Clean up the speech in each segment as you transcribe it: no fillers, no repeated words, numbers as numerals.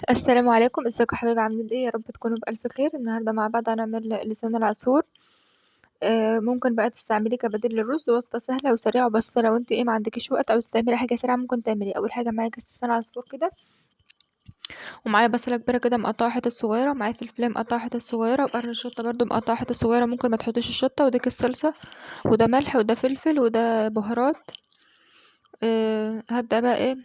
السلام عليكم، ازيكم يا حبايبي؟ عاملين ايه؟ يا رب تكونوا بألف خير. النهارده مع بعض هنعمل لسان العصفور. ممكن بقى تستعمليه كبديل للرز، وصفة سهلة وسريعة وبسيطة. لو انت ما عندكيش وقت او تعملي حاجة سريعة ممكن تعملي. اول حاجة معايا كيس لسان عصفور كده، ومعايا بصلة كبيرة كده مقطعة حتت صغيرة، ومعايا فلفلاية مقطعة حتت صغيرة، وقرن شطة برضو مقطعة حتت صغيرة. ممكن ما تحطيش الشطة. وده كيس صلصة، وده ملح، وده فلفل، وده بهارات. هبدأ بقى ايه،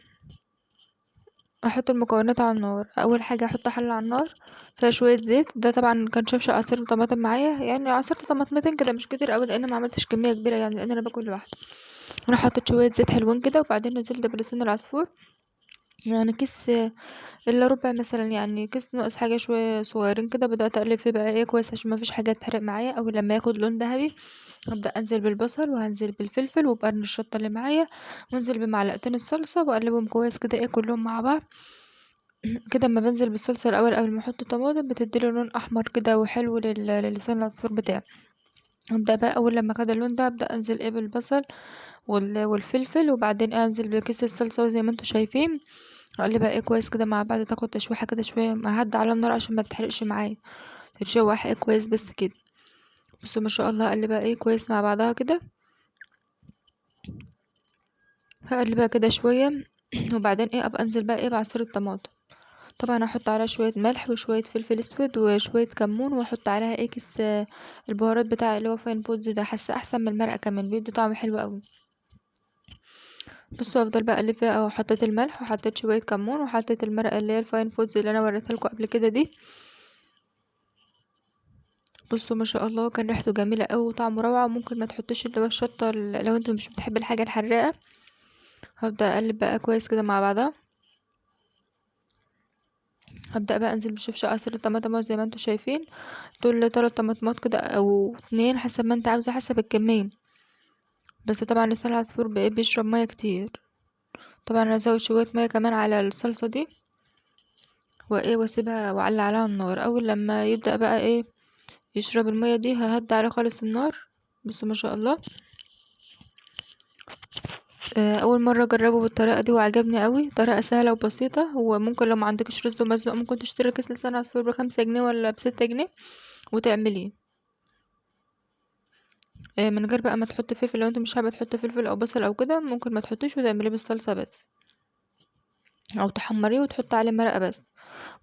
احط المكونات على النار. اول حاجه احط حله على النار فيها شويه زيت. ده طبعا كان شفش عصير طماطم معايا، يعني عصرت طماطمتين كده مش كتير قوي، لان ما عملتش كميه كبيره يعني، لان انا باكل لوحدي. انا حطيت شويه زيت حلوين كده، وبعدين نزلت بلسان العصفور. يعني كيس الا ربع مثلا، يعني كيس ناقص حاجه شويه صغيرين كده. بدات اقلب فيه بقى ايه كويس عشان ما فيش حاجه تحرق معايا. اول لما ياخد لون ذهبي هبدا انزل بالبصل، وهنزل بالفلفل، وبقرن الشطه اللي معايا، وانزل بمعلقتين الصلصه، واقلبهم كويس كده ايه كلهم مع بعض. كده اما بنزل بالصلصة الاول قبل ما احط الطماطم بتديله لون احمر كده وحلو للسان العصفور بتاعي. هبدأ بقى اول لما خد اللون ده ابدأ انزل ايه بالبصل والفلفل، وبعدين انزل بكيس الصلصة زي ما انتوا شايفين. اقلبها ايه كويس كده مع بعض، تاخد تشويحة كده شوية، ما هدي على النار عشان ما تتحرقش معايا، تتشوح ايه كويس بس كده. بصوا ما شاء الله، اقلبها ايه كويس مع بعضها كده. هقلبها كده شوية وبعدين ايه ابقى انزل بقى ايه بعصير الطماطم. طبعا هحط عليها شوية ملح وشوية فلفل اسود وشوية كمون، واحط عليها ايه كيس البهارات بتاع اللي هو فاين فودز ده. حاسه احسن من المرقه كمان، بيدي طعم حلو قوي. بصوا افضل بقى اقلب فيها اهو. حطيت الملح وحطيت شويه كمون وحطيت المرقه اللي هي الفاين فودز اللي انا وريتها لكم قبل كده دي. بصوا ما شاء الله، كان ريحته جميله قوي وطعمه روعه. ممكن ما تحطوش اللي هو الشطه لو انتوا مش بتحب الحاجه الحراقه. هبدا اقلب بقى كويس كده مع بعضها. هبدا بقى انزل بشفشق عصير الطماطم زي ما انتوا شايفين. دول 3 طماطمات كده او 2 حسب ما انت عاوزه، حسب الكميه. بس طبعا لسان العصفور بيشرب ميه كتير. طبعا انا ازود شويه ميه كمان على الصلصه دي، وايه واسيبها واعلي عليها النار. اول لما يبدا بقى ايه يشرب الميه دي ههدي عليه خالص النار. بصوا ما شاء الله. اول مره اجربه بالطريقه دي وعجبني قوي. طريقه سهله وبسيطه. وممكن لو ما عندكش رز ومسلوق ممكن تشتري كيس لسان عصفور ب5 جنيه ولا ب6 جنيه وتعمليه. من غير بقى ما تحط فلفل. لو انت مش حابه تحط فلفل او بصل او كده ممكن ما تحطيش وتعمليه بالصلصه بس، او تحمريه وتحط عليه مرقه بس.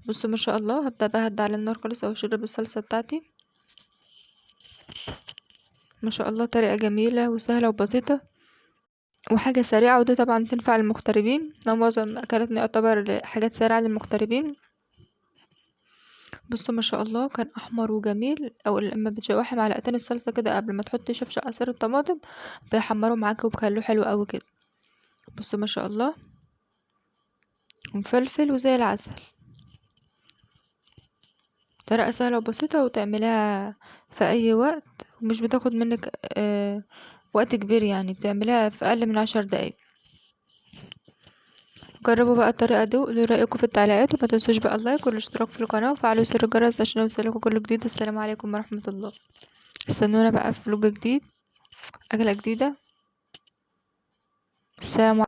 بصوا ما شاء الله. هبدأ بقى هدي على النار خالص او اشرب الصلصة بتاعتي. ما شاء الله، طريقة جميلة وسهلة وبسيطة وحاجة سريعة. ودي طبعا تنفع للمغتربين، لو معظم اكلاتنا يعتبر حاجات سريعة للمغتربين. بصوا ما شاء الله، كان احمر وجميل. او لما بتشوحي معلقتين الصلصة كده قبل ما تحطي شفشق عصير الطماطم بيحمروا معاكي وبيخلوه حلو قوي كده. بصوا ما شاء الله، ومفلفل وزي العسل. طريقة سهلة وبسيطة وتعمليها في أي وقت، ومش بتاخد منك وقت كبير، يعني بتعمليها في أقل من 10 دقايق. جربوا بقى الطريقة دي وقولوا رأيكم في التعليقات، وما تنسوش بقى اللايك والاشتراك في القناة وفعلوا زر الجرس عشان يوصلكوا كل جديد. السلام عليكم ورحمة الله. استنونا بقى في فلوج جديد، أكلة جديدة. السلام